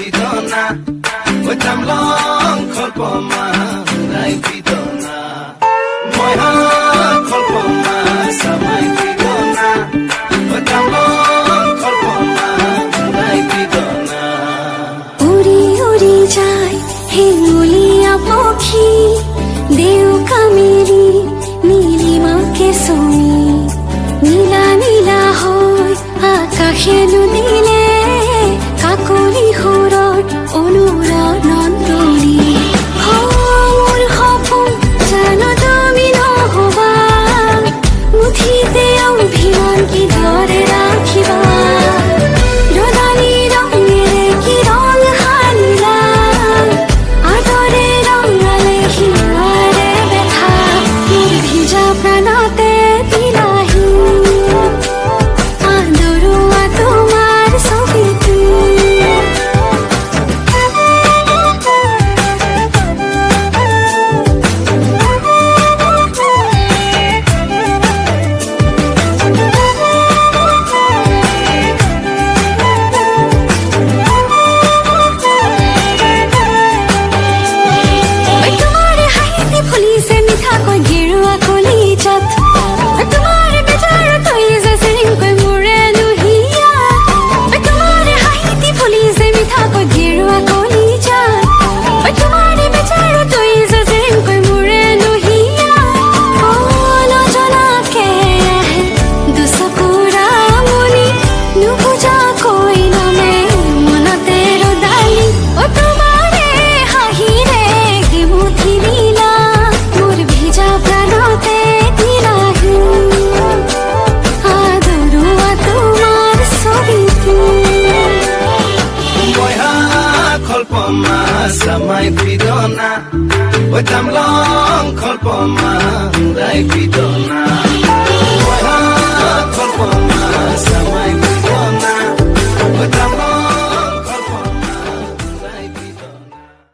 vidona oi tamlong kholpoma rai vidona moi ha kholpoma samai vidona oi tamlong kholpoma rai vidona উড়ি উড়ি যায় হেঙ্গুলিয়া পাখি দেউকা Mary নীলিমাকে সমি নীলা নীলা হয় আকাশে দিলে কাকলি সুৰত অনুৰণন তৰি মোৰ সপোন জানো তুমি নহবা মুঠিতে অভিমান কিদৰে ৰাখিবা ৰদালি ৰঙেৰে কি ৰং সানিলা আদৰে ৰঙালে হিয়াৰে দেখা মোৰ ভিজা প্ৰাণতে দিলাহি আদৰুৱা তোমাৰ ছবিটো samai vidona oi tamlong kholpoma rai vidona